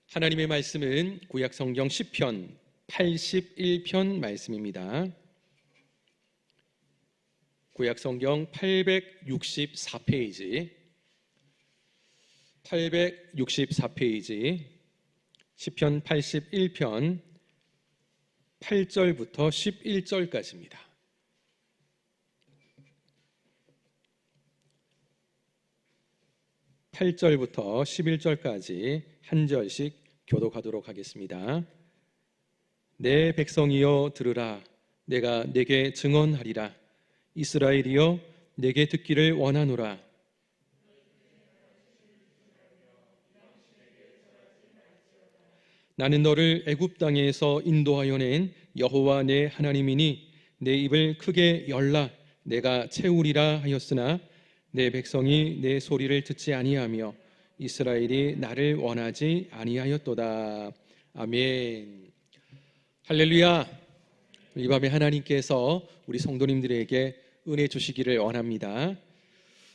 하나님의 말씀은 구약성경 시편 81편 말씀입니다. 구약성경 864페이지 시편 81편 8절부터 11절까지입니다. (8절부터) (11절까지) 한 절씩 교독하도록 하겠습니다. 내 백성이여 들으라. 내가 내게 증언하리라. 이스라엘이여 내게 듣기를 원하노라. 나는 너를 애굽 땅에서 인도하여 낸 여호와 내 하나님이니 내 입을 크게 열라. 내가 채우리라 하였으나 내 백성이 내 소리를 듣지 아니하며 이스라엘이 나를 원하지 아니하였도다. 아멘. 할렐루야. 이 밤에 하나님께서 우리 성도님들에게 은혜 주시기를 원합니다.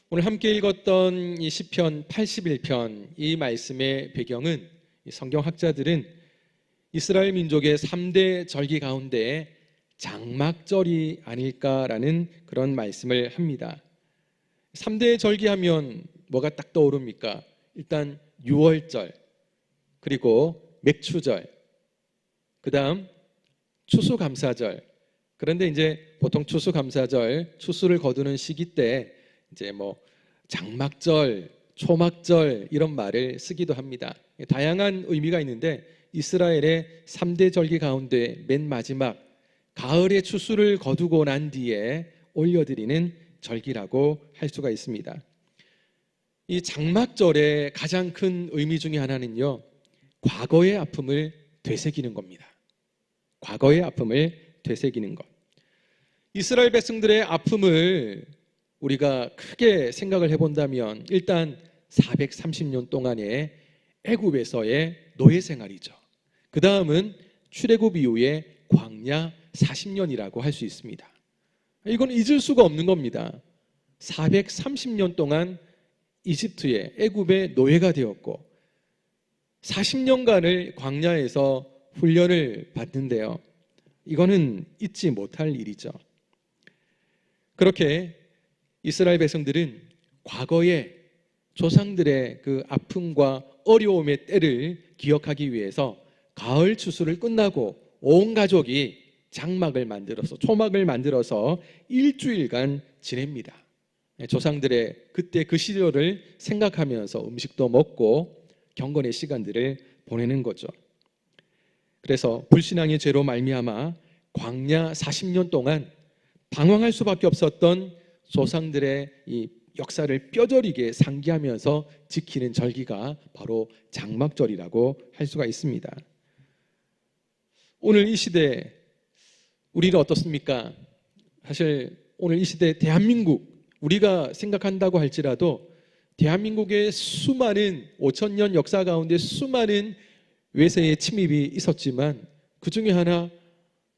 오늘 함께 읽었던 이 시편 81편, 이 말씀의 배경은 성경학자들은 이스라엘 민족의 3대 절기 가운데 장막절이 아닐까라는 그런 말씀을 합니다. 3대 절기하면 뭐가 딱 떠오릅니까? 일단 유월절, 그리고 맥추절, 그 다음 추수감사절. 그런데 이제 보통 추수감사절, 추수를 거두는 시기 때 이제 뭐 장막절, 초막절 이런 말을 쓰기도 합니다. 다양한 의미가 있는데 이스라엘의 3대 절기 가운데 맨 마지막 가을의 추수를 거두고 난 뒤에 올려드리는 절기라고 할 수가 있습니다. 이 장막절의 가장 큰 의미 중에 하나는요, 과거의 아픔을 되새기는 겁니다. 과거의 아픔을 되새기는 것. 이스라엘 백성들의 아픔을 우리가 크게 생각을 해본다면 일단 430년 동안의 애굽에서의 노예 생활이죠. 그 다음은 출애굽 이후의 광야 40년이라고 할 수 있습니다. 이건 잊을 수가 없는 겁니다. 430년 동안 이집트의 애굽의 노예가 되었고 40년간을 광야에서 훈련을 받는데요. 이거는 잊지 못할 일이죠. 그렇게 이스라엘 백성들은 과거의 조상들의 그 아픔과 어려움의 때를 기억하기 위해서 가을 추수를 끝나고 온 가족이 장막을 만들어서, 초막을 만들어서 일주일간 지냅니다. 조상들의 그때 그 시절을 생각하면서 음식도 먹고 경건의 시간들을 보내는 거죠. 그래서 불신앙의 죄로 말미암아 광야 40년 동안 방황할 수밖에 없었던 조상들의 이 역사를 뼈저리게 상기하면서 지키는 절기가 바로 장막절이라고 할 수가 있습니다. 오늘 이 시대 우리는 어떻습니까? 사실 오늘 이 시대 대한민국, 우리가 생각한다고 할지라도 대한민국의 수많은 5,000년 역사 가운데 수많은 외세의 침입이 있었지만 그 중에 하나,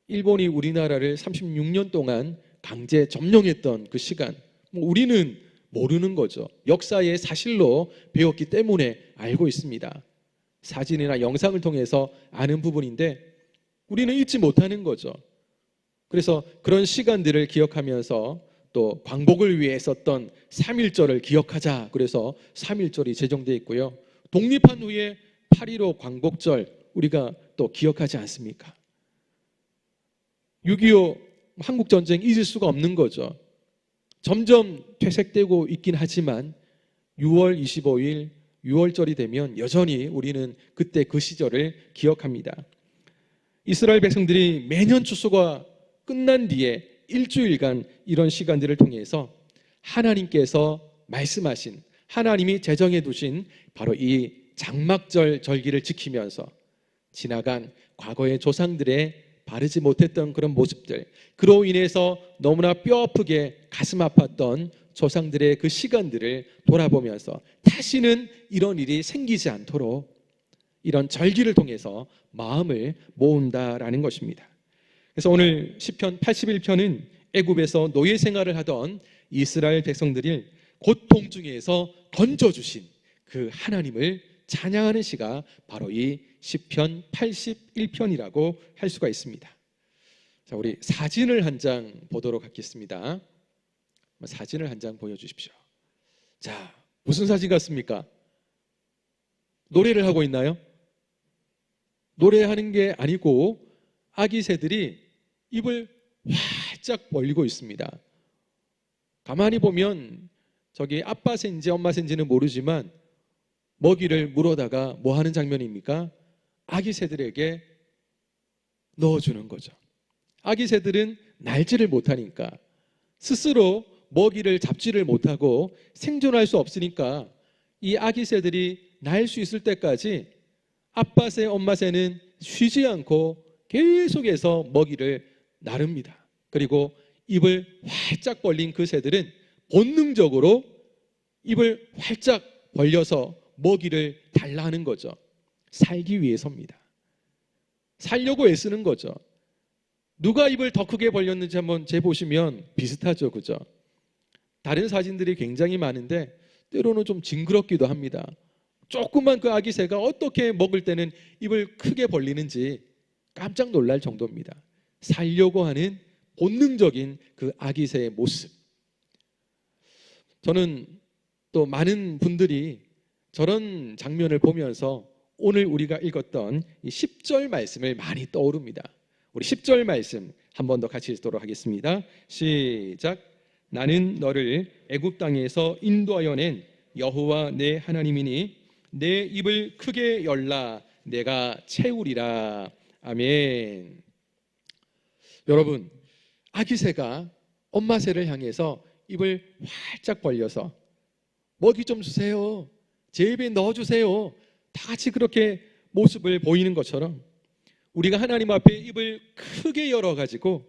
일본이 우리나라를 36년 동안 강제 점령했던 그 시간, 우리는 모르는 거죠. 역사의 사실로 배웠기 때문에 알고 있습니다. 사진이나 영상을 통해서 아는 부분인데 우리는 잊지 못하는 거죠. 그래서 그런 시간들을 기억하면서 또 광복을 위해 썼던 3.1절을 기억하자. 그래서 3.1절이 제정되어 있고요. 독립한 후에 8.15 광복절 우리가 또 기억하지 않습니까? 6.25 한국전쟁 잊을 수가 없는 거죠. 점점 퇴색되고 있긴 하지만 6월 25일 6월절이 되면 여전히 우리는 그때 그 시절을 기억합니다. 이스라엘 백성들이 매년 추수가 끝난 뒤에 일주일간 이런 시간들을 통해서 하나님께서 말씀하신, 하나님이 제정해 두신 바로 이 장막절 절기를 지키면서 지나간 과거의 조상들의 바르지 못했던 그런 모습들, 그로 인해서 너무나 뼈아프게 가슴 아팠던 조상들의 그 시간들을 돌아보면서 다시는 이런 일이 생기지 않도록 이런 절기를 통해서 마음을 모은다라는 것입니다. 그래서 오늘 시편 81편은 애굽에서 노예 생활을 하던 이스라엘 백성들을 고통 중에서 건져주신 그 하나님을 찬양하는 시가 바로 이 시편 81편이라고 할 수가 있습니다. 자, 우리 사진을 한 장 보도록 하겠습니다. 사진을 한 장 보여주십시오. 자, 무슨 사진 같습니까? 노래를 하고 있나요? 노래하는 게 아니고 아기 새들이 입을 활짝 벌리고 있습니다. 가만히 보면 저기 아빠 새인지 엄마 새인지는 모르지만 먹이를 물어다가 뭐 하는 장면입니까? 아기 새들에게 넣어주는 거죠. 아기 새들은 날지를 못하니까, 스스로 먹이를 잡지를 못하고 생존할 수 없으니까 이 아기 새들이 날 수 있을 때까지 아빠 새, 엄마 새는 쉬지 않고 계속해서 먹이를 나릅니다. 그리고 입을 활짝 벌린 그 새들은 본능적으로 입을 활짝 벌려서 먹이를 달라 하는 거죠. 살기 위해서입니다. 살려고 애쓰는 거죠. 누가 입을 더 크게 벌렸는지 한번 재보시면 비슷하죠, 그죠? 다른 사진들이 굉장히 많은데 때로는 좀 징그럽기도 합니다. 조그만 그 아기 새가 어떻게 먹을 때는 입을 크게 벌리는지 깜짝 놀랄 정도입니다. 살려고 하는 본능적인 그 아기 새의 모습. 저는 또 많은 분들이 저런 장면을 보면서 오늘 우리가 읽었던 이 10절 말씀을 많이 떠오릅니다. 우리 10절 말씀 한 번 더 같이 읽도록 하겠습니다. 시작. 나는 너를 애굽 땅에서 인도하여 낸 여호와 내 하나님이니 내 입을 크게 열라 내가 채우리라. 아멘. 여러분, 아기 새가 엄마 새를 향해서 입을 활짝 벌려서 먹이 좀 주세요, 제 입에 넣어주세요, 다 같이 그렇게 모습을 보이는 것처럼 우리가 하나님 앞에 입을 크게 열어가지고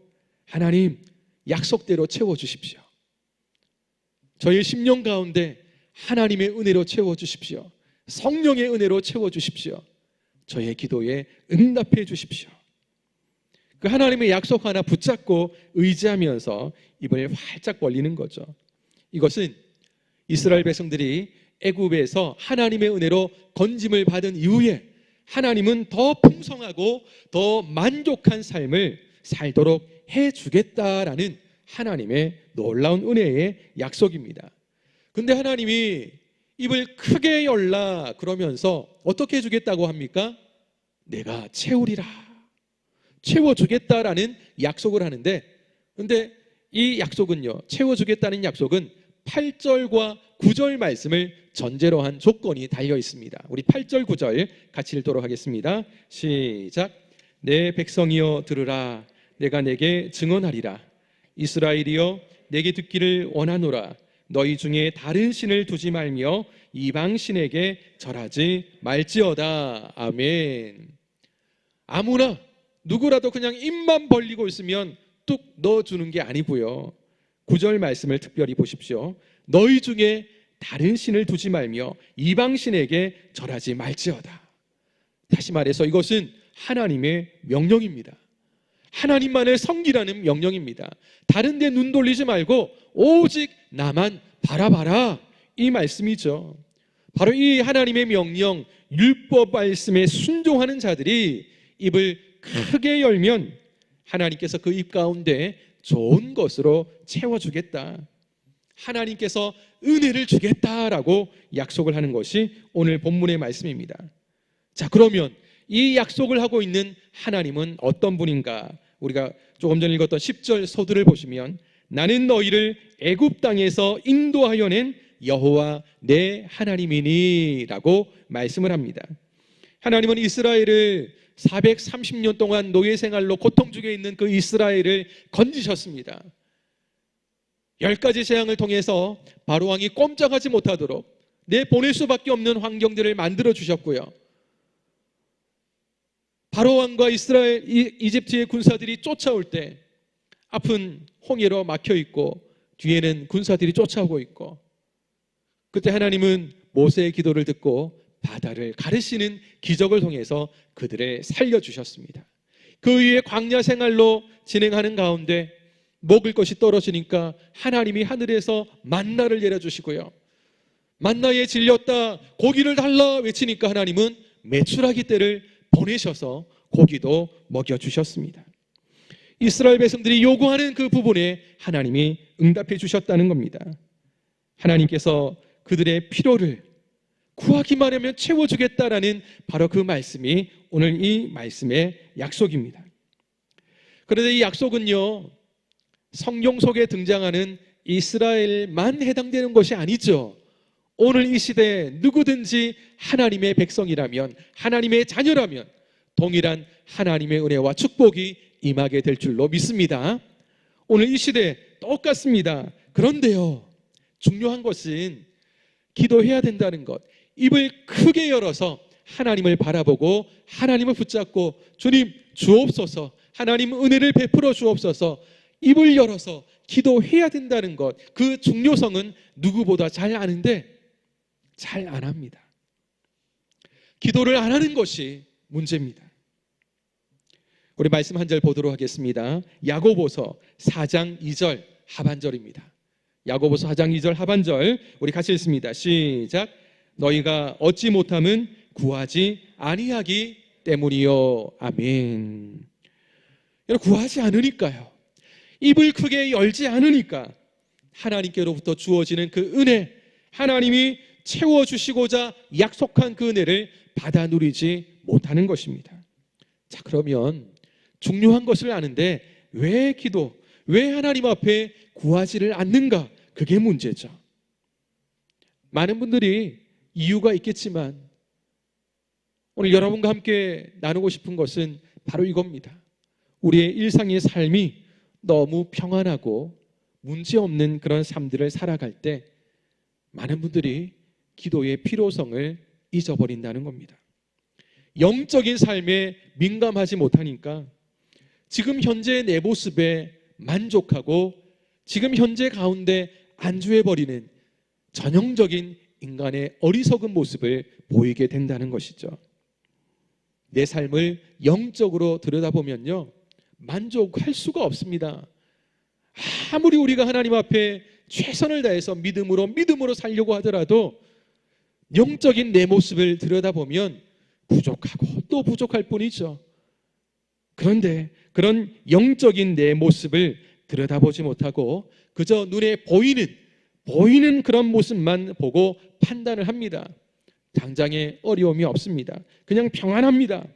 하나님 약속대로 채워주십시오. 저의 심령 가운데 하나님의 은혜로 채워주십시오. 성령의 은혜로 채워주십시오. 저의 기도에 응답해 주십시오. 그 하나님의 약속 하나 붙잡고 의지하면서 입을 활짝 벌리는 거죠. 이것은 이스라엘 백성들이 애굽에서 하나님의 은혜로 건짐을 받은 이후에 하나님은 더 풍성하고 더 만족한 삶을 살도록 해주겠다라는 하나님의 놀라운 은혜의 약속입니다. 근데 하나님이 입을 크게 열라 그러면서 어떻게 해주겠다고 합니까? 내가 채우리라, 채워주겠다라는 약속을 하는데, 근데 이 약속은요, 채워주겠다는 약속은 8절과 9절 말씀을 전제로 한 조건이 달려 있습니다. 우리 8절 9절 같이 읽도록 하겠습니다. 시작. 내 백성이여 들으라, 내가 내게 증언하리라. 이스라엘이여 내게 듣기를 원하노라. 너희 중에 다른 신을 두지 말며 이방 신에게 절하지 말지어다. 아멘. 아무나 누구라도 그냥 입만 벌리고 있으면 뚝 넣어주는 게 아니고요. 9절 말씀을 특별히 보십시오. 너희 중에 다른 신을 두지 말며 이방 신에게 절하지 말지어다. 다시 말해서 이것은 하나님의 명령입니다. 하나님만을 섬기라는 명령입니다. 다른 데 눈 돌리지 말고 오직 나만 바라봐라, 이 말씀이죠. 바로 이 하나님의 명령, 율법 말씀에 순종하는 자들이 입을 크게 열면 하나님께서 그 입 가운데 좋은 것으로 채워주겠다, 하나님께서 은혜를 주겠다라고 약속을 하는 것이 오늘 본문의 말씀입니다. 자, 그러면 이 약속을 하고 있는 하나님은 어떤 분인가? 우리가 조금 전에 읽었던 10절 서두를 보시면 나는 너희를 애굽 땅에서 인도하여 낸 여호와 내 하나님이니 라고 말씀을 합니다. 하나님은 이스라엘을 430년 동안 노예 생활로 고통 중에 있는 그 이스라엘을 건지셨습니다. 10가지 재앙을 통해서 바로 왕이 꼼짝하지 못하도록 내보낼 수밖에 없는 환경들을 만들어 주셨고요. 바로 왕과 이집트의 군사들이 쫓아올 때 앞은 홍해로 막혀 있고 뒤에는 군사들이 쫓아오고 있고, 그때 하나님은 모세의 기도를 듣고 바다를 가르시는 기적을 통해서 그들을 살려주셨습니다. 그 위에 광야 생활로 진행하는 가운데 먹을 것이 떨어지니까 하나님이 하늘에서 만나를 내려주시고요, 만나에 질렸다 고기를 달라 외치니까 하나님은 메추라기 떼를 보내셔서 고기도 먹여주셨습니다. 이스라엘 백성들이 요구하는 그 부분에 하나님이 응답해 주셨다는 겁니다. 하나님께서 그들의 필요를 구하기만 하면 채워주겠다라는 바로 그 말씀이 오늘 이 말씀의 약속입니다. 그런데 이 약속은요, 성경 속에 등장하는 이스라엘만 해당되는 것이 아니죠. 오늘 이 시대에 누구든지 하나님의 백성이라면, 하나님의 자녀라면 동일한 하나님의 은혜와 축복이 임하게 될 줄로 믿습니다. 오늘 이 시대에 똑같습니다. 그런데요, 중요한 것은 기도해야 된다는 것. 입을 크게 열어서 하나님을 바라보고 하나님을 붙잡고 주님 주옵소서, 하나님 은혜를 베풀어 주옵소서, 입을 열어서 기도해야 된다는 것. 그 중요성은 누구보다 잘 아는데 잘 안 합니다. 기도를 안 하는 것이 문제입니다. 우리 말씀 한 절 보도록 하겠습니다. 야고보서 4장 2절 하반절입니다. 야고보서 4장 2절 하반절 우리 같이 읽습니다. 시작. 너희가 얻지 못함은 구하지 아니하기 때문이요. 아멘. 여러분, 구하지 않으니까요. 입을 크게 열지 않으니까 하나님께로부터 주어지는 그 은혜, 하나님이 채워주시고자 약속한 그 은혜를 받아 누리지 못하는 것입니다. 자, 그러면 중요한 것을 아는데 왜 왜 하나님 앞에 구하지를 않는가? 그게 문제죠. 많은 분들이 이유가 있겠지만 오늘 여러분과 함께 나누고 싶은 것은 바로 이겁니다. 우리의 일상의 삶이 너무 평안하고 문제없는 그런 삶들을 살아갈 때 많은 분들이 기도의 필요성을 잊어버린다는 겁니다. 영적인 삶에 민감하지 못하니까 지금 현재 내 모습에 만족하고 지금 현재 가운데 안주해버리는 전형적인 인간의 어리석은 모습을 보이게 된다는 것이죠. 내 삶을 영적으로 들여다보면요, 만족할 수가 없습니다. 아무리 우리가 하나님 앞에 최선을 다해서 믿음으로 살려고 하더라도 영적인 내 모습을 들여다보면 부족하고 또 부족할 뿐이죠. 그런데 그런 영적인 내 모습을 들여다보지 못하고 그저 눈에 보이는 그런 모습만 보고 판단을 합니다. 당장에 어려움이 없습니다. 그냥 평안합니다.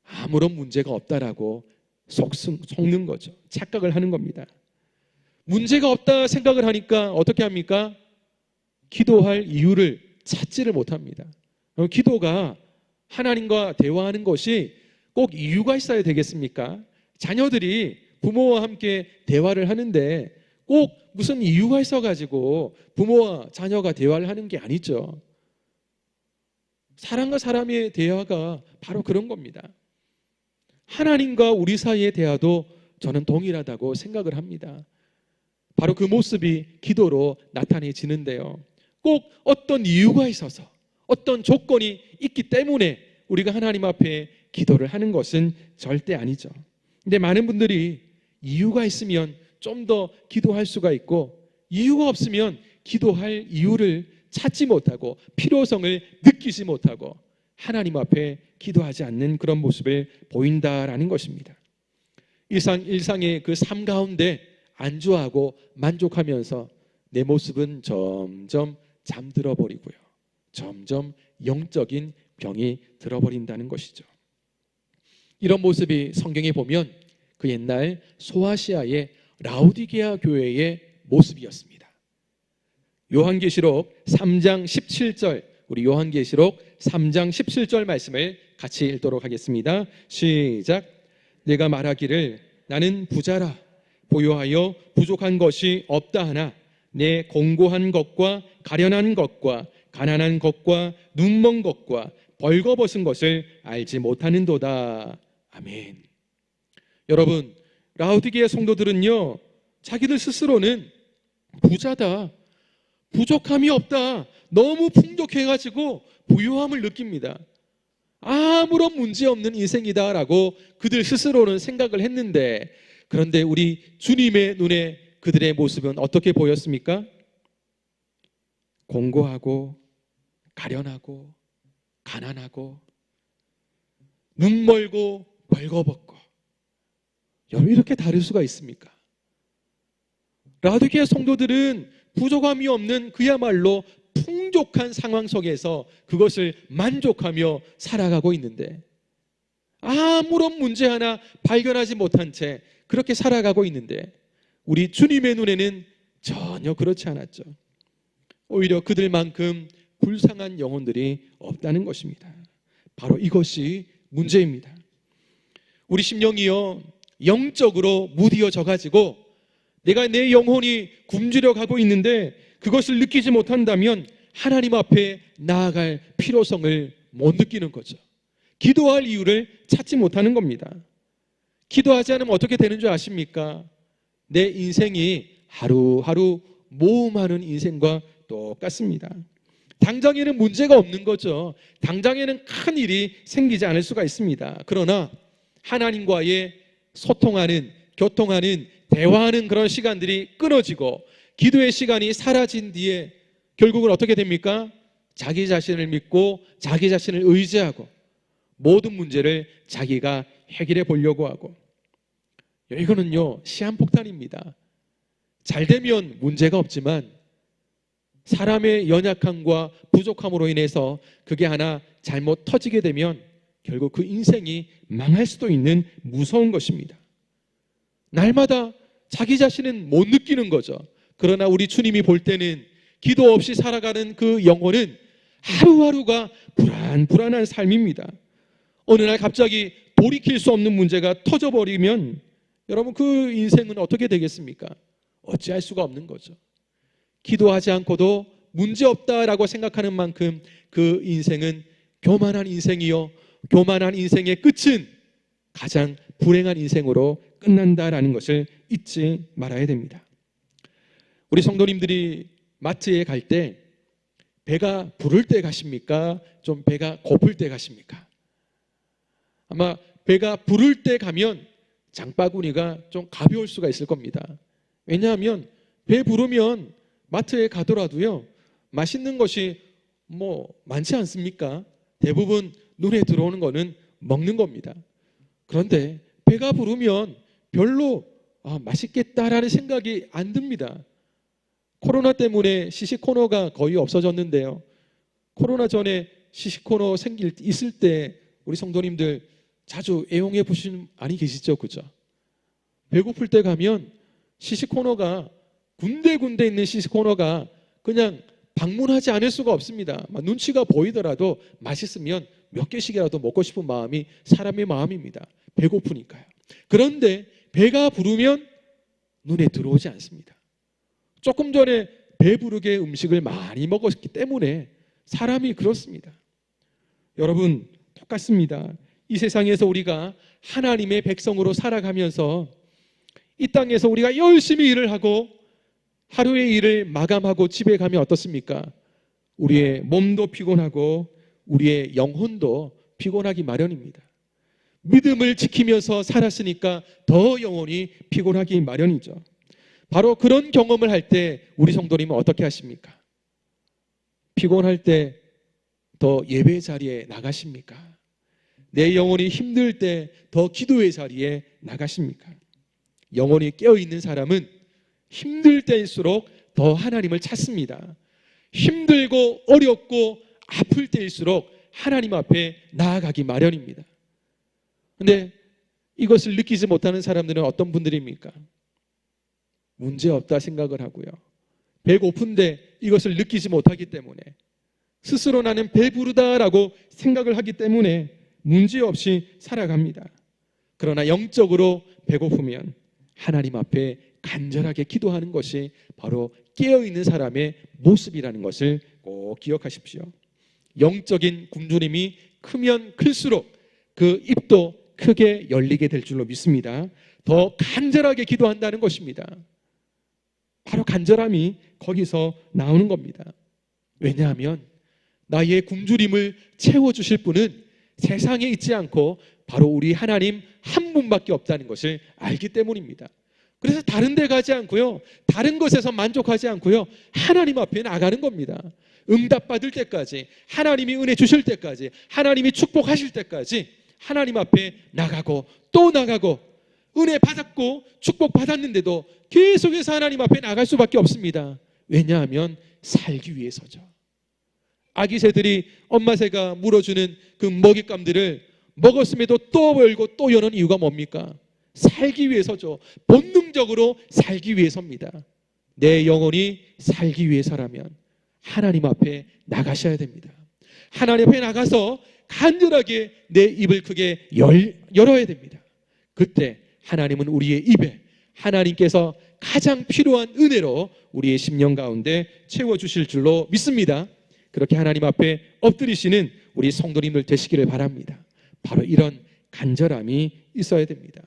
아무런 문제가 없다라고 속는 거죠. 착각을 하는 겁니다. 문제가 없다 생각을 하니까 어떻게 합니까? 기도할 이유를 찾지를 못합니다. 기도가 하나님과 대화하는 것이 꼭 이유가 있어야 되겠습니까? 자녀들이 부모와 함께 대화를 하는데 꼭 무슨 이유가 있어가지고 부모와 자녀가 대화를 하는 게 아니죠. 사람과 사람의 대화가 바로 그런 겁니다. 하나님과 우리 사이의 대화도 저는 동일하다고 생각을 합니다. 바로 그 모습이 기도로 나타내지는데요. 꼭 어떤 이유가 있어서 어떤 조건이 있기 때문에 우리가 하나님 앞에 기도를 하는 것은 절대 아니죠. 근데 많은 분들이 이유가 있으면 좀 더 기도할 수가 있고 이유가 없으면 기도할 이유를 찾지 못하고 필요성을 느끼지 못하고 하나님 앞에 기도하지 않는 그런 모습을 보인다라는 것입니다. 일상의 그 삶 가운데 안주하고 만족하면서 내 모습은 점점 잠들어 버리고요. 점점 영적인 병이 들어버린다는 것이죠. 이런 모습이 성경에 보면 그 옛날 소아시아의 라오디게아 교회의 모습이었습니다. 요한계시록 3장 17절, 우리 요한계시록 3장 17절 말씀을 같이 읽도록 하겠습니다. 시작. 내가 말하기를 나는 부자라 보유하여 부족한 것이 없다 하나 내 공고한 것과 가련한 것과 가난한 것과 눈먼 것과 벌거벗은 것을 알지 못하는도다. 아멘. 여러분, 라오디게아 성도들은요, 자기들 스스로는 부자다, 부족함이 없다, 너무 풍족해가지고 부유함을 느낍니다. 아무런 문제 없는 인생이다라고 그들 스스로는 생각을 했는데, 그런데 우리 주님의 눈에 그들의 모습은 어떻게 보였습니까? 공고하고 가련하고 가난하고 눈 멀고 벌거벗고, 여러분 이렇게 다를 수가 있습니까? 라우디게아 성도들은 부족함이 없는 그야말로 풍족한 상황 속에서 그것을 만족하며 살아가고 있는데, 아무런 문제 하나 발견하지 못한 채 그렇게 살아가고 있는데, 우리 주님의 눈에는 전혀 그렇지 않았죠. 오히려 그들만큼 불쌍한 영혼들이 없다는 것입니다. 바로 이것이 문제입니다. 우리 심령이요, 영적으로 무디어져 가지고 내가 내 영혼이 굶주려 가고 있는데 그것을 느끼지 못한다면 하나님 앞에 나아갈 필요성을 못 느끼는 거죠. 기도할 이유를 찾지 못하는 겁니다. 기도하지 않으면 어떻게 되는 줄 아십니까? 내 인생이 하루하루 모험하는 인생과 똑같습니다. 당장에는 문제가 없는 거죠. 당장에는 큰 일이 생기지 않을 수가 있습니다. 그러나 하나님과의 소통하는, 교통하는, 대화하는 그런 시간들이 끊어지고 기도의 시간이 사라진 뒤에 결국은 어떻게 됩니까? 자기 자신을 믿고 자기 자신을 의지하고 모든 문제를 자기가 해결해 보려고 하고, 이거는요 시한폭탄입니다. 잘 되면 문제가 없지만 사람의 연약함과 부족함으로 인해서 그게 하나 잘못 터지게 되면 결국 그 인생이 망할 수도 있는 무서운 것입니다. 날마다 자기 자신은 못 느끼는 거죠. 그러나 우리 주님이 볼 때는 기도 없이 살아가는 그 영혼은 하루하루가 불안한 삶입니다. 어느 날 갑자기 돌이킬 수 없는 문제가 터져버리면 여러분 그 인생은 어떻게 되겠습니까? 어찌할 수가 없는 거죠. 기도하지 않고도 문제없다라고 생각하는 만큼 그 인생은 교만한 인생이요, 교만한 인생의 끝은 가장 불행한 인생으로 끝난다라는 것을 잊지 말아야 됩니다. 우리 성도님들이 마트에 갈 때 배가 부를 때 가십니까? 좀 배가 고플 때 가십니까? 아마 배가 부를 때 가면 장바구니가 좀 가벼울 수가 있을 겁니다. 왜냐하면 배 부르면 마트에 가더라도요 맛있는 것이 많지 않습니까? 대부분 눈에 들어오는 거는 먹는 겁니다. 그런데 배가 부르면 별로 맛있겠다라는 생각이 안 듭니다. 코로나 때문에 시식코너가 거의 없어졌는데요, 코로나 전에 시식코너 있을 때 우리 성도님들 자주 애용해 보시는 아니 계시죠? 그죠? 배고플 때 가면 시식코너가 군데군데 있는 시식코너가 그냥 방문하지 않을 수가 없습니다. 눈치가 보이더라도 맛있으면 몇 개씩이라도 먹고 싶은 마음이 사람의 마음입니다. 배고프니까요. 그런데 배가 부르면 눈에 들어오지 않습니다. 조금 전에 배부르게 음식을 많이 먹었기 때문에 사람이 그렇습니다. 여러분 똑같습니다. 이 세상에서 우리가 하나님의 백성으로 살아가면서 이 땅에서 우리가 열심히 일을 하고 하루의 일을 마감하고 집에 가면 어떻습니까? 우리의 몸도 피곤하고 우리의 영혼도 피곤하기 마련입니다. 믿음을 지키면서 살았으니까 더 영혼이 피곤하기 마련이죠. 바로 그런 경험을 할 때 우리 성도님은 어떻게 하십니까? 피곤할 때 더 예배 자리에 나가십니까? 내 영혼이 힘들 때 더 기도의 자리에 나가십니까? 영혼이 깨어있는 사람은 힘들 때일수록 더 하나님을 찾습니다. 힘들고 어렵고 아플 때일수록 하나님 앞에 나아가기 마련입니다. 그런데 이것을 느끼지 못하는 사람들은 어떤 분들입니까? 문제없다 생각을 하고요, 배고픈데 이것을 느끼지 못하기 때문에, 스스로 나는 배부르다라고 생각을 하기 때문에 문제없이 살아갑니다. 그러나 영적으로 배고프면 하나님 앞에 간절하게 기도하는 것이 바로 깨어있는 사람의 모습이라는 것을 꼭 기억하십시오. 영적인 굶주림이 크면 클수록 그 입도 크게 열리게 될 줄로 믿습니다. 더 간절하게 기도한다는 것입니다. 바로 간절함이 거기서 나오는 겁니다. 왜냐하면 나의 굶주림을 채워주실 분은 세상에 있지 않고 바로 우리 하나님 한 분밖에 없다는 것을 알기 때문입니다. 그래서 다른 데 가지 않고요, 다른 것에서 만족하지 않고요, 하나님 앞에 나가는 겁니다. 응답받을 때까지, 하나님이 은혜 주실 때까지, 하나님이 축복하실 때까지 하나님 앞에 나가고 또 나가고, 은혜 받았고 축복 받았는데도 계속해서 하나님 앞에 나갈 수밖에 없습니다. 왜냐하면 살기 위해서죠. 아기 새들이 엄마 새가 물어주는 그 먹잇감들을 먹었음에도 또 열고 또 여는 이유가 뭡니까? 살기 위해서죠. 본능적으로 살기 위해서입니다. 내 영혼이 살기 위해서라면 하나님 앞에 나가셔야 됩니다. 하나님 앞에 나가서 간절하게 내 입을 크게 열어야 됩니다. 그때 하나님은 우리의 입에 하나님께서 가장 필요한 은혜로 우리의 심령 가운데 채워주실 줄로 믿습니다. 그렇게 하나님 앞에 엎드리시는 우리 성도님들 되시기를 바랍니다. 바로 이런 간절함이 있어야 됩니다.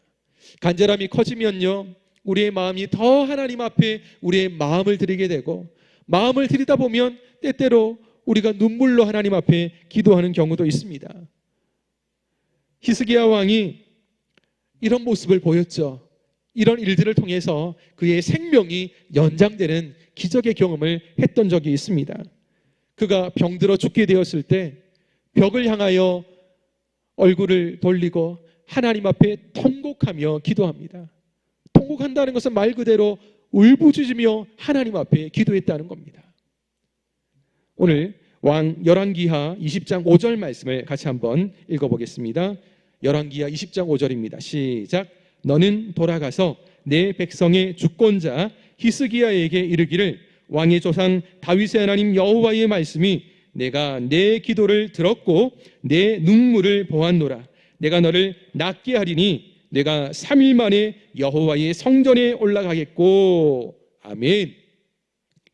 간절함이 커지면요, 우리의 마음이 더 하나님 앞에 우리의 마음을 드리게 되고, 마음을 드리다 보면 때때로 우리가 눈물로 하나님 앞에 기도하는 경우도 있습니다. 히스기야 왕이 이런 모습을 보였죠. 이런 일들을 통해서 그의 생명이 연장되는 기적의 경험을 했던 적이 있습니다. 그가 병들어 죽게 되었을 때 벽을 향하여 얼굴을 돌리고 하나님 앞에 통곡하며 기도합니다. 통곡한다는 것은 말 그대로 울부짖으며 하나님 앞에 기도했다는 겁니다. 오늘 열왕기하 20장 5절 말씀을 같이 한번 읽어보겠습니다. 열왕기하 20장 5절입니다. 시작. 너는 돌아가서 내 백성의 주권자 히스기야에게 이르기를, 왕의 조상 다윗의 하나님 여호와의 말씀이 내가 내 기도를 들었고 내 눈물을 보았노라. 내가 너를 낫게 하리니 내가 3일 만에 여호와의 성전에 올라가겠고. 아멘.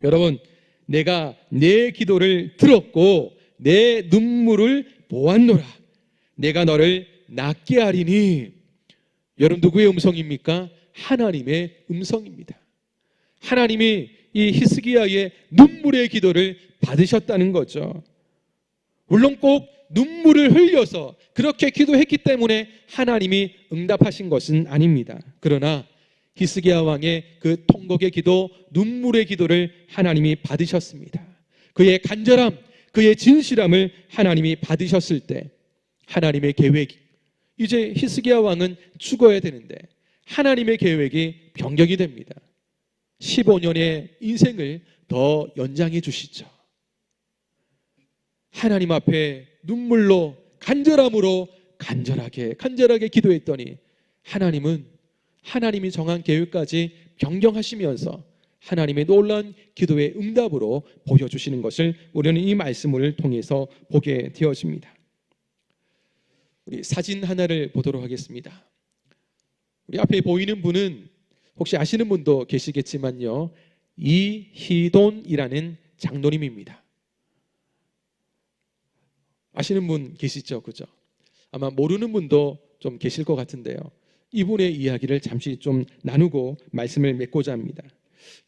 여러분, 내가 내 기도를 들었고 내 눈물을 보았노라. 내가 너를 낫게 하리니. 여러분, 누구의 음성입니까? 하나님의 음성입니다. 하나님이 이 히스기야의 눈물의 기도를 받으셨다는 거죠. 물론 꼭 눈물을 흘려서 그렇게 기도했기 때문에 하나님이 응답하신 것은 아닙니다. 그러나 히스기야 왕의 그 통곡의 기도, 눈물의 기도를 하나님이 받으셨습니다. 그의 간절함, 그의 진실함을 하나님이 받으셨을 때 하나님의 계획이, 이제 히스기야 왕은 죽어야 되는데 하나님의 계획이 변경이 됩니다. 15년의 인생을 더 연장해 주시죠. 하나님 앞에 눈물로 간절함으로 간절하게 기도했더니 하나님은 하나님이 정한 계획까지 변경하시면서 하나님의 놀라운 기도의 응답으로 보여주시는 것을 우리는 이 말씀을 통해서 보게 되어집니다. 우리 사진 하나를 보도록 하겠습니다. 우리 앞에 보이는 분은 혹시 아시는 분도 계시겠지만요, 이희돈이라는 장로님입니다. 아시는 분 계시죠? 그죠? 아마 모르는 분도 좀 계실 것 같은데요, 이분의 이야기를 잠시 좀 나누고 말씀을 맺고자 합니다.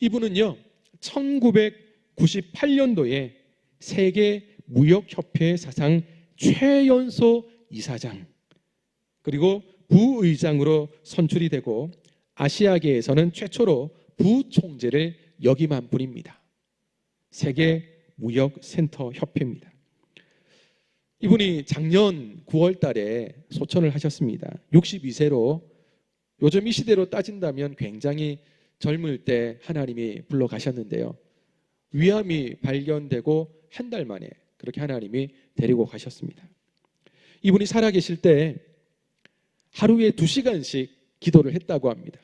이분은요, 1998년도에 세계 무역협회 사상 최연소 이사장, 그리고 부의장으로 선출이 되고 아시아계에서는 최초로 부총재를 역임한 분입니다. 세계 무역센터 협회입니다. 이분이 작년 9월 달에 소천을 하셨습니다. 62세로, 요즘 이 시대로 따진다면 굉장히 젊을 때 하나님이 불러가셨는데요, 위암이 발견되고 한 달 만에 그렇게 하나님이 데리고 가셨습니다. 이분이 살아계실 때 하루에 2시간씩 기도를 했다고 합니다.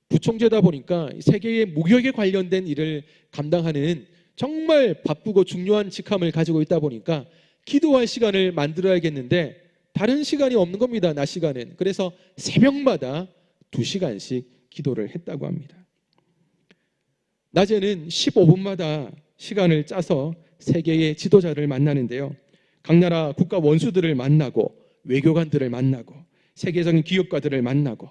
부총재다 보니까 세계의 무역에 관련된 일을 감당하는 정말 바쁘고 중요한 직함을 가지고 있다 보니까 기도할 시간을 만들어야겠는데 다른 시간이 없는 겁니다. 낮 시간은. 그래서 새벽마다 2시간씩 기도를 했다고 합니다. 낮에는 15분마다 시간을 짜서 세계의 지도자를 만나는데요, 각 나라 국가 원수들을 만나고 외교관들을 만나고 세계적인 기업가들을 만나고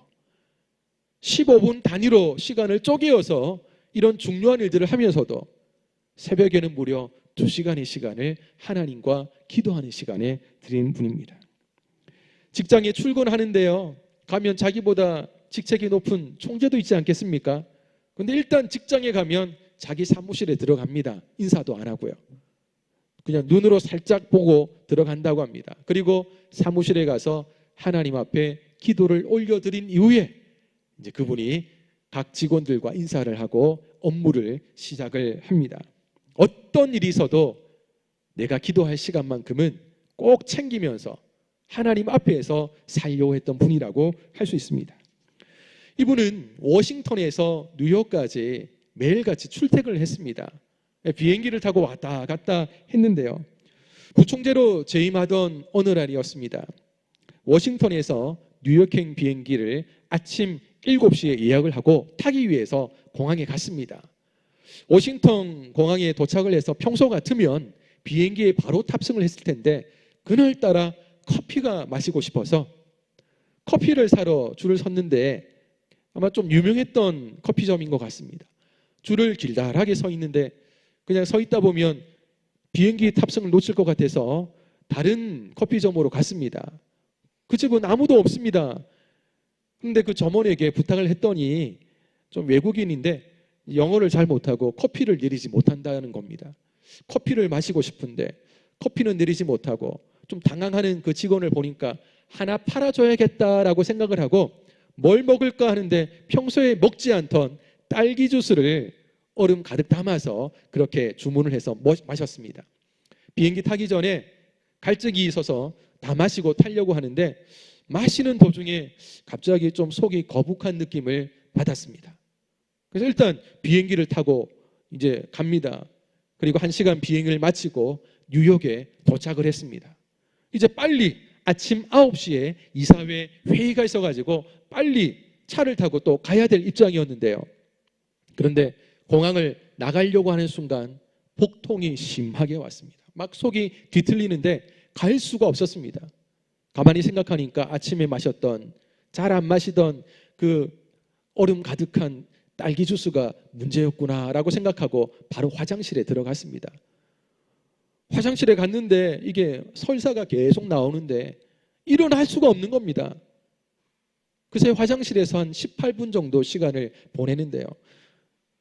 15분 단위로 시간을 쪼개어서 이런 중요한 일들을 하면서도 새벽에는 무려 2시간의 시간을 하나님과 기도하는 시간에 드린 분입니다. 직장에 출근하는데요, 가면 자기보다 직책이 높은 총재도 있지 않겠습니까? 근데 일단 직장에 가면 자기 사무실에 들어갑니다. 인사도 안 하고요. 그냥 눈으로 살짝 보고 들어간다고 합니다. 그리고 사무실에 가서 하나님 앞에 기도를 올려드린 이후에 이제 그분이 각 직원들과 인사를 하고 업무를 시작을 합니다. 어떤 일이 있어도 내가 기도할 시간만큼은 꼭 챙기면서 하나님 앞에서 살려고 했던 분이라고 할 수 있습니다. 이분은 워싱턴에서 뉴욕까지 매일같이 출퇴근을 했습니다. 비행기를 타고 왔다 갔다 했는데요. 부총재로 재임하던 어느 날이었습니다. 워싱턴에서 뉴욕행 비행기를 아침 7시에 예약을 하고 타기 위해서 공항에 갔습니다. 워싱턴 공항에 도착을 해서 평소 같으면 비행기에 바로 탑승을 했을 텐데 그날따라 커피가 마시고 싶어서 커피를 사러 줄을 섰는데 아마 좀 유명했던 커피점인 것 같습니다. 줄을 길다랗게 서 있는데 그냥 서 있다 보면 비행기 탑승을 놓칠 것 같아서 다른 커피점으로 갔습니다. 그 집은 아무도 없습니다. 근데 그 점원에게 부탁을 했더니 좀 외국인인데 영어를 잘 못하고 커피를 내리지 못한다는 겁니다. 커피를 마시고 싶은데 커피는 내리지 못하고 좀 당황하는 그 직원을 보니까 하나 팔아줘야겠다라고 생각을 하고 뭘 먹을까 하는데 평소에 먹지 않던 딸기 주스를 얼음 가득 담아서 그렇게 주문을 해서 마셨습니다. 비행기 타기 전에 갈증이 있어서 다 마시고 타려고 하는데 마시는 도중에 갑자기 좀 속이 거북한 느낌을 받았습니다. 그래서 일단 비행기를 타고 이제 갑니다. 그리고 1시간 비행을 마치고 뉴욕에 도착을 했습니다. 이제 빨리 아침 9시에 이사회 회의가 있어가지고 빨리 차를 타고 또 가야 될 입장이었는데요. 그런데 공항을 나가려고 하는 순간 복통이 심하게 왔습니다. 막 속이 뒤틀리는데 갈 수가 없었습니다. 가만히 생각하니까 아침에 마셨던 잘 안 마시던 그 얼음 가득한 딸기 주스가 문제였구나라고 생각하고 바로 화장실에 들어갔습니다. 화장실에 갔는데 이게 설사가 계속 나오는데 일어날 수가 없는 겁니다. 그새 화장실에서 한 18분 정도 시간을 보내는데요.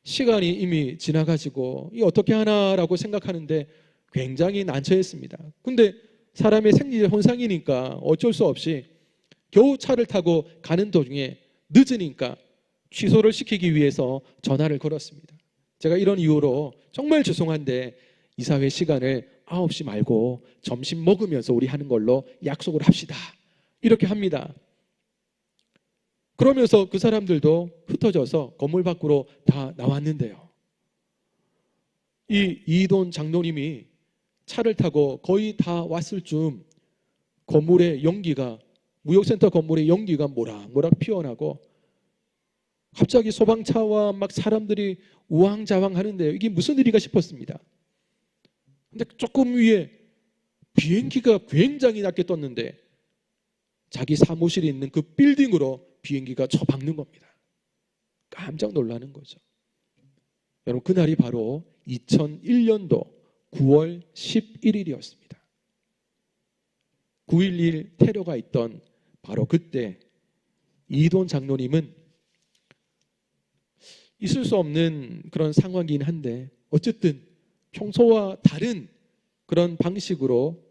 시간이 이미 지나가지고 이 어떻게 하나라고 생각하는데 굉장히 난처했습니다. 근데 사람의 생리적 현상이니까 어쩔 수 없이 겨우 차를 타고 가는 도중에 늦으니까 취소를 시키기 위해서 전화를 걸었습니다. 제가 이런 이유로 정말 죄송한데 이사회 시간을 9시 말고 점심 먹으면서 우리 하는 걸로 약속을 합시다. 이렇게 합니다. 그러면서 그 사람들도 흩어져서 건물 밖으로 다 나왔는데요. 이 이돈 장로님이 차를 타고 거의 다 왔을 즈음 건물의 연기가 무역센터 건물의 연기가 모락모락 피어나고 갑자기 소방차와 막 사람들이 우왕좌왕 하는데요. 이게 무슨 일인가 싶었습니다. 근데 조금 위에 비행기가 굉장히 낮게 떴는데 자기 사무실이 있는 그 빌딩으로 비행기가 쳐박는 겁니다. 깜짝 놀라는 거죠. 여러분 그날이 바로 2001년도 9월 11일이었습니다. 9.11 테러가 있던 바로 그때 이돈 장로님은 있을 수 없는 그런 상황이긴 한데 어쨌든 평소와 다른 그런 방식으로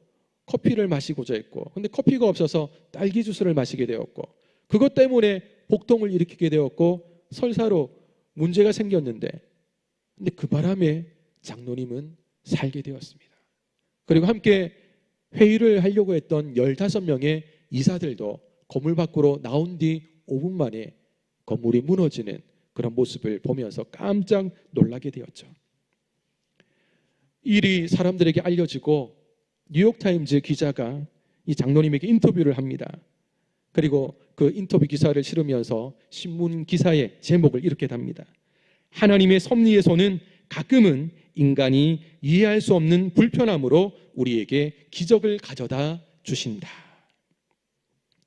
커피를 마시고자 했고 근데 커피가 없어서 딸기 주스를 마시게 되었고 그것 때문에 복통을 일으키게 되었고 설사로 문제가 생겼는데 근데 그 바람에 장로님은 살게 되었습니다. 그리고 함께 회의를 하려고 했던 15명의 이사들도 건물 밖으로 나온 뒤 5분 만에 건물이 무너지는 그런 모습을 보면서 깜짝 놀라게 되었죠. 일이 사람들에게 알려지고 뉴욕타임즈 기자가 이 장로님에게 인터뷰를 합니다. 그리고 그 인터뷰 기사를 실으면서 신문 기사의 제목을 이렇게 답니다. 하나님의 섭리의 손은 가끔은 인간이 이해할 수 없는 불편함으로 우리에게 기적을 가져다 주신다.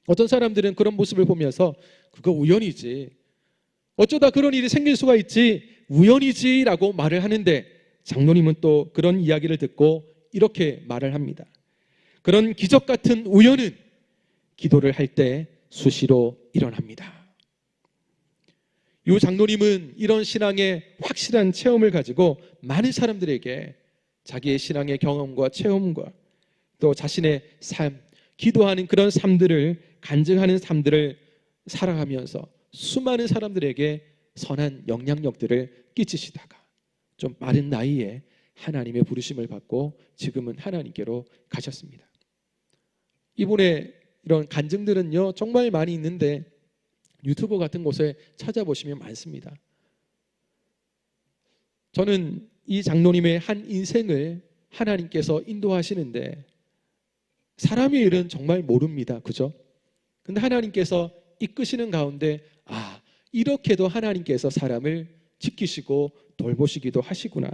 어떤 사람들은 그런 모습을 보면서 그거 우연이지, 어쩌다 그런 일이 생길 수가 있지, 우연이지라고 말을 하는데 장로님은 또 그런 이야기를 듣고 이렇게 말을 합니다. 그런 기적 같은 우연은 기도를 할 때 수시로 일어납니다. 이 장로님은 이런 신앙의 확실한 체험을 가지고 많은 사람들에게 자기의 신앙의 경험과 체험과 또 자신의 삶, 기도하는 그런 삶들을 간증하는 삶들을 살아가면서 수많은 사람들에게 선한 영향력들을 끼치시다가 좀 빠른 나이에 하나님의 부르심을 받고 지금은 하나님께로 가셨습니다. 이분의 이런 간증들은요 정말 많이 있는데 유튜브 같은 곳에 찾아보시면 많습니다. 저는 이 장로님의 한 인생을 하나님께서 인도하시는데 사람의 일은 정말 모릅니다. 그죠? 근데 하나님께서 이끄시는 가운데 이렇게도 하나님께서 사람을 지키시고 돌보시기도 하시구나.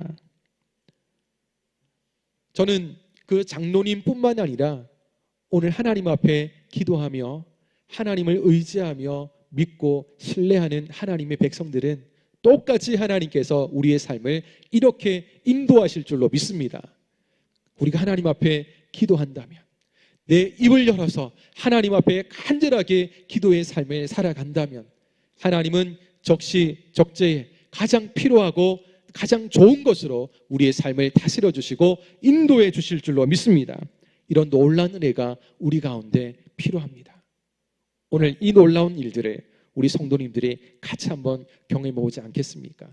저는 그 장로님뿐만 아니라 오늘 하나님 앞에 기도하며 하나님을 의지하며 믿고 신뢰하는 하나님의 백성들은 똑같이 하나님께서 우리의 삶을 이렇게 인도하실 줄로 믿습니다. 우리가 하나님 앞에 기도한다면, 내 입을 열어서 하나님 앞에 간절하게 기도의 삶을 살아간다면 하나님은 적시적재에 가장 필요하고 가장 좋은 것으로 우리의 삶을 다스려 주시고 인도해 주실 줄로 믿습니다. 이런 놀라운 은혜가 우리 가운데 필요합니다. 오늘 이 놀라운 일들을 우리 성도님들이 같이 한번 경험해 보지 않겠습니까?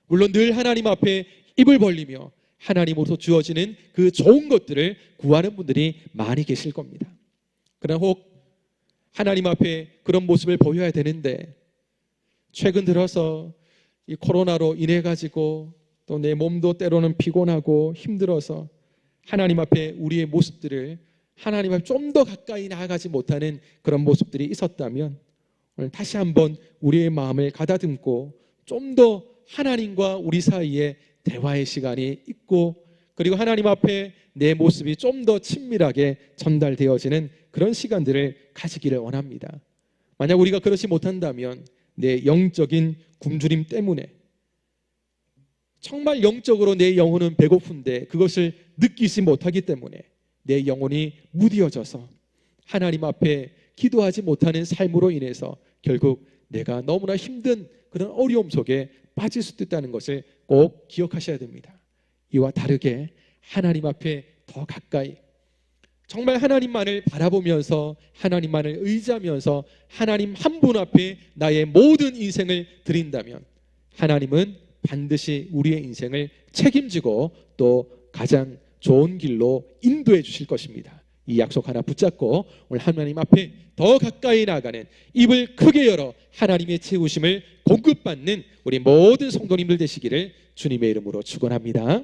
물론 늘 하나님 앞에 입을 벌리며 하나님으로서 주어지는 그 좋은 것들을 구하는 분들이 많이 계실 겁니다. 그러나 혹 하나님 앞에 그런 모습을 보여야 되는데 최근 들어서 이 코로나로 인해 가지고 또 내 몸도 때로는 피곤하고 힘들어서 하나님 앞에 우리의 모습들을 하나님 앞에 좀 더 가까이 나아가지 못하는 그런 모습들이 있었다면 오늘 다시 한번 우리의 마음을 가다듬고 좀 더 하나님과 우리 사이에 대화의 시간이 있고 그리고 하나님 앞에 내 모습이 좀 더 친밀하게 전달되어지는 그런 시간들을 가지기를 원합니다. 만약 우리가 그렇지 못한다면 내 영적인 굶주림 때문에 정말 영적으로 내 영혼은 배고픈데 그것을 느끼지 못하기 때문에 내 영혼이 무뎌져서 하나님 앞에 기도하지 못하는 삶으로 인해서 결국 내가 너무나 힘든 그런 어려움 속에 빠질 수도 있다는 것을 꼭 기억하셔야 됩니다. 이와 다르게 하나님 앞에 더 가까이 정말 하나님만을 바라보면서 하나님만을 의지하면서 하나님 한 분 앞에 나의 모든 인생을 드린다면 하나님은 반드시 우리의 인생을 책임지고 또 가장 좋은 길로 인도해 주실 것입니다. 이 약속 하나 붙잡고 오늘 하나님 앞에 더 가까이 나가는 입을 크게 열어 하나님의 채우심을 공급받는 우리 모든 성도님들 되시기를 주님의 이름으로 축원합니다.